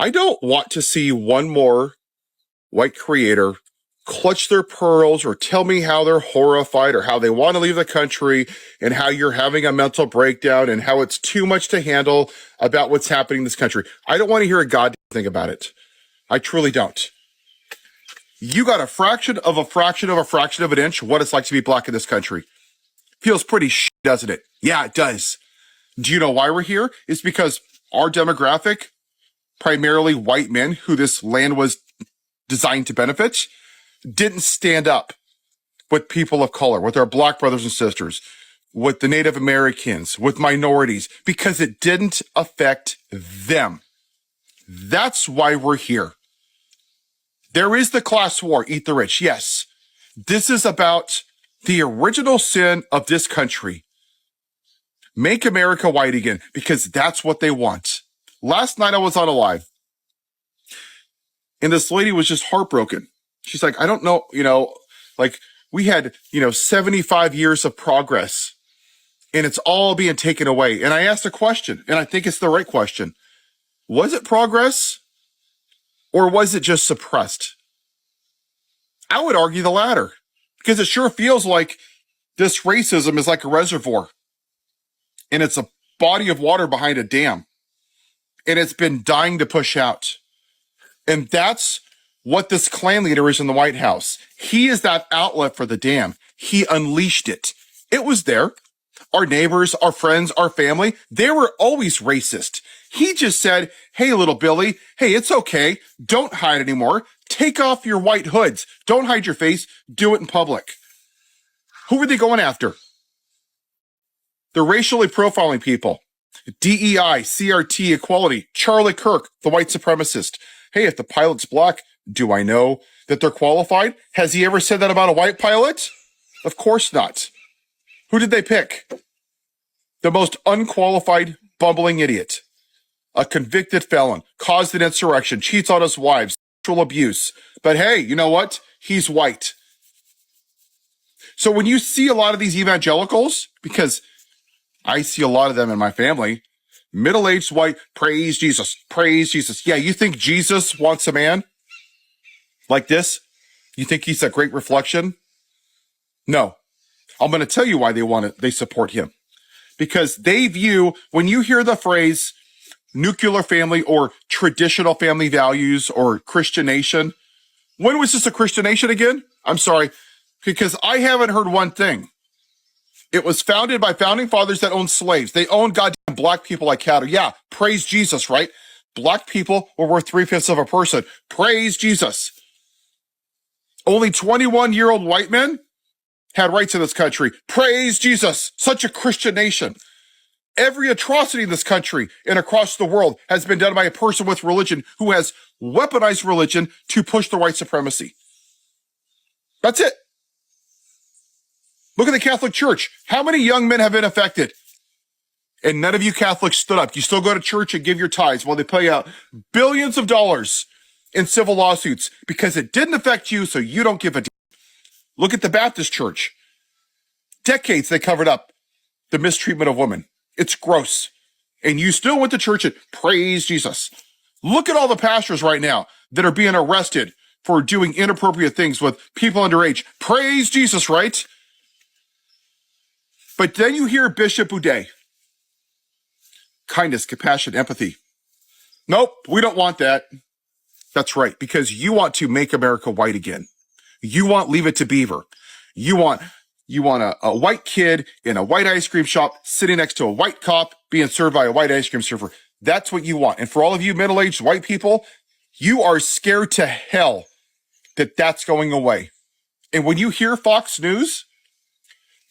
I don't want to see one more white creator clutch their pearls or tell me how they're horrified or how they want to leave the country and how you're having a mental breakdown and how it's too much to handle about what's happening in this country. I don't want to hear a goddamn thing about it. I truly don't. You got a fraction of a fraction of a fraction of an inch what it's like to be black in this country. Feels pretty shit, doesn't it? Yeah, it does. Do you know why we're here? It's because our demographic, primarily white men who this land was designed to benefit, didn't stand up with people of color, with our black brothers and sisters, with the Native Americans, with minorities, because it didn't affect them. That's why we're here. There is the class war, eat the rich, yes. This is about the original sin of this country. Make America white again, because that's what they want. Last night I was on a live, and this lady was just heartbroken. She's like, I don't know, like we had, 75 years of progress, and it's all being taken away. And I asked a question, and I think it's the right question. Was it progress, or was it just suppressed? I would argue the latter, because it sure feels like this racism is like a reservoir, and it's a body of water behind a dam, and it's been dying to push out. And that's what this Klan leader is in the White House. He is that outlet for the dam. He unleashed it. It was there. Our neighbors, our friends, our family, they were always racist. He just said, hey, little Billy, hey, it's okay. Don't hide anymore. Take off your white hoods. Don't hide your face. Do it in public. Who were they going after? The racially profiling people. DEI, CRT, equality, Charlie Kirk, the white supremacist. Hey, if the pilot's black, do I know that they're qualified? Has he ever said that about a white pilot? Of course not. Who did they pick? The most unqualified, bumbling idiot. A convicted felon, caused an insurrection, cheats on his wives, sexual abuse. But hey, you know what? He's white. So when you see a lot of these evangelicals, because I see a lot of them in my family, middle-aged white, praise Jesus, praise Jesus. Yeah, you think Jesus wants a man like this? You think he's a great reflection? No. I'm going to tell you why they support him. Because they view, when you hear the phrase nuclear family or traditional family values or Christian nation, when was this a Christian nation again? I'm sorry, because I haven't heard one thing. It was founded by founding fathers that owned slaves. They owned goddamn black people like cattle. Yeah, praise Jesus, right? Black people were worth 3/5 of a person. Praise Jesus. Only 21-year-old white men had rights in this country. Praise Jesus. Such a Christian nation. Every atrocity in this country and across the world has been done by a person with religion who has weaponized religion to push the white supremacy. That's it. Look at the Catholic Church. How many young men have been affected? And none of you Catholics stood up. You still go to church and give your tithes while they pay out billions of dollars in civil lawsuits because it didn't affect you, so you don't give a damn. Look at the Baptist Church. Decades they covered up the mistreatment of women. It's gross. And you still went to church and praise Jesus. Look at all the pastors right now that are being arrested for doing inappropriate things with people underage. Praise Jesus, right? But then you hear Bishop Boudet. Kindness, compassion, empathy. Nope, we don't want that. That's right, because you want to make America white again. You want Leave It to Beaver. You want a white kid in a white ice cream shop sitting next to a white cop being served by a white ice cream server. That's what you want. And for all of you middle-aged white people, you are scared to hell that that's going away. And when you hear Fox News,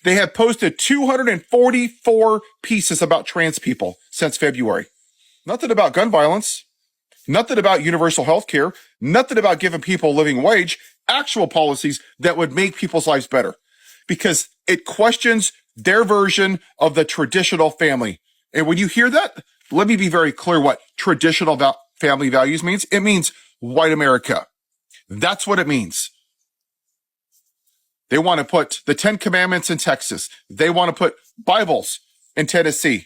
they have posted 244 pieces about trans people since February. Nothing about gun violence, nothing about universal health care, nothing about giving people a living wage, actual policies that would make people's lives better. Because it questions their version of the traditional family. And when you hear that, let me be very clear what traditional family values means. It means white America. That's what it means. They want to put the 10 Commandments in Texas. They want to put Bibles in Tennessee.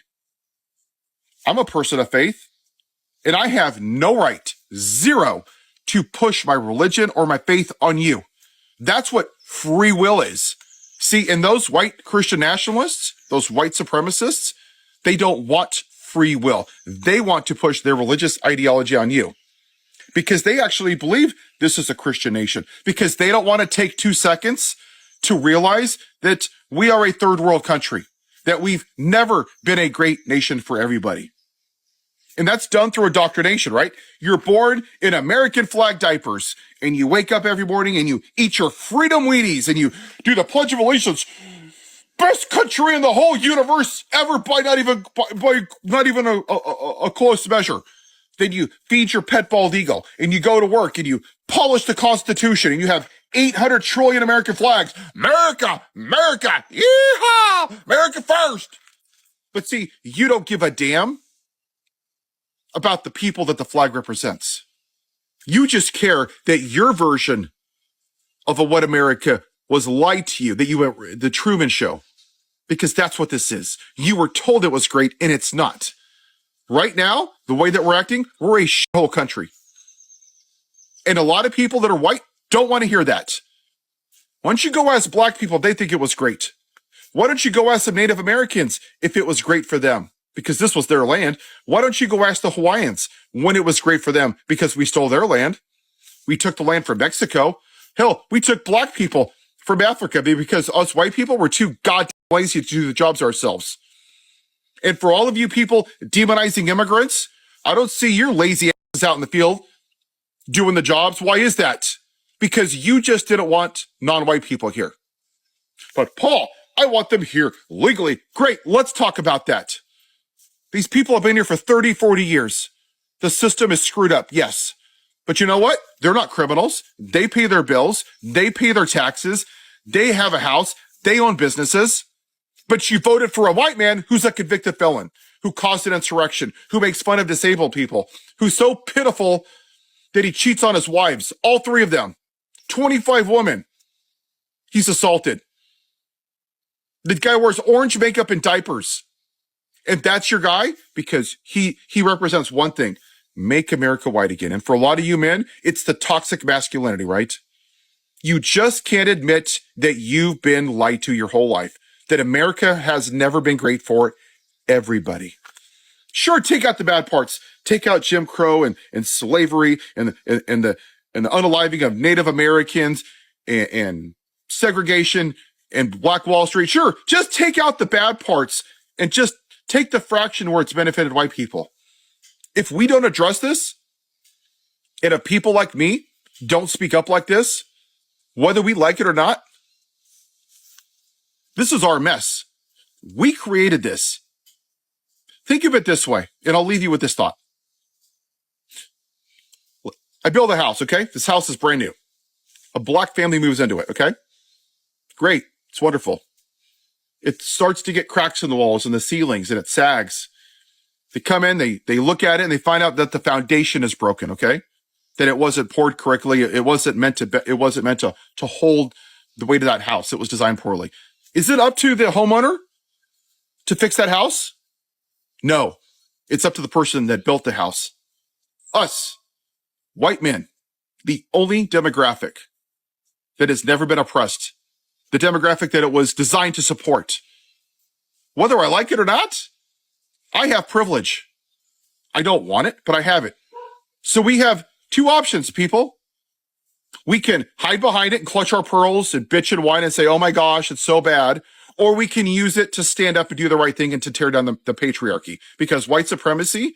I'm a person of faith. And I have no right, zero, to push my religion or my faith on you. That's what free will is. See, and those white Christian nationalists, those white supremacists, they don't want free will. They want to push their religious ideology on you because they actually believe this is a Christian nation, because they don't want to take 2 seconds to realize that we are a third world country, that we've never been a great nation for everybody. And that's done through indoctrination, right? You're born in American flag diapers and you wake up every morning and you eat your Freedom Wheaties and you do the Pledge of Allegiance. Best country in the whole universe ever by not even a close measure. Then you feed your pet bald eagle and you go to work and you polish the Constitution and you have 800 trillion American flags. America, America, yeehaw, America first. But see, you don't give a damn about the people that the flag represents. You just care that your version of what America was lied to you, that you went the Truman Show, because that's what this is. You were told it was great and it's not. Right now, the way that we're acting, we're a shithole country. And a lot of people that are white don't want to hear that. Why don't you go ask black people if they think it was great? Why don't you go ask some Native Americans if it was great for them? Because this was their land. Why don't you go ask the Hawaiians when it was great for them? Because we stole their land. We took the land from Mexico. Hell, we took black people from Africa because us white people were too goddamn lazy to do the jobs ourselves. And for all of you people demonizing immigrants, I don't see your lazy asses out in the field doing the jobs. Why is that? Because you just didn't want non-white people here. But Paul, I want them here legally. Great, let's talk about that. These people have been here for 30, 40 years. The system is screwed up, yes. But you know what? They're not criminals. They pay their bills. They pay their taxes. They have a house. They own businesses. But you voted for a white man who's a convicted felon, who caused an insurrection, who makes fun of disabled people, who's so pitiful that he cheats on his wives, all 3 of them. 25 women he's assaulted. The guy wears orange makeup and diapers. And that's your guy? Because he represents one thing, make America white again. And for a lot of you men, it's the toxic masculinity, right? You just can't admit that you've been lied to your whole life, that America has never been great for everybody. Sure, take out the bad parts. Take out Jim Crow and slavery and the unaliving of Native Americans and segregation and Black Wall Street. Sure, just take out the bad parts and just take the fraction where it's benefited white people. If we don't address this, and if people like me don't speak up like this, whether we like it or not, this is our mess. We created this. Think of it this way, and I'll leave you with this thought. I build a house, okay? This house is brand new. A black family moves into it, okay? Great. It's wonderful. It starts to get cracks in the walls and the ceilings, and it sags. They come in, they look at it, and they find out that the foundation is broken, okay? That it wasn't poured correctly. It wasn't meant to hold the weight of that house. It was designed poorly. Is it up to the homeowner to fix that house? No. It's up to the person that built the house. Us, white men, the only demographic that has never been oppressed, the demographic that it was designed to support. Whether I like it or not, I have privilege. I don't want it, but I have it. So we have 2 options, people. We can hide behind it and clutch our pearls and bitch and whine and say, oh my gosh, it's so bad. Or we can use it to stand up and do the right thing and to tear down the patriarchy. Because white supremacy,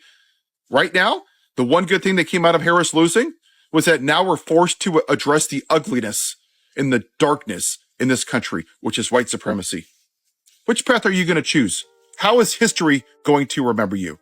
right now, the one good thing that came out of Harris losing was that now we're forced to address the ugliness and the darkness in this country, which is white supremacy. Which path are you going to choose? How is history going to remember you?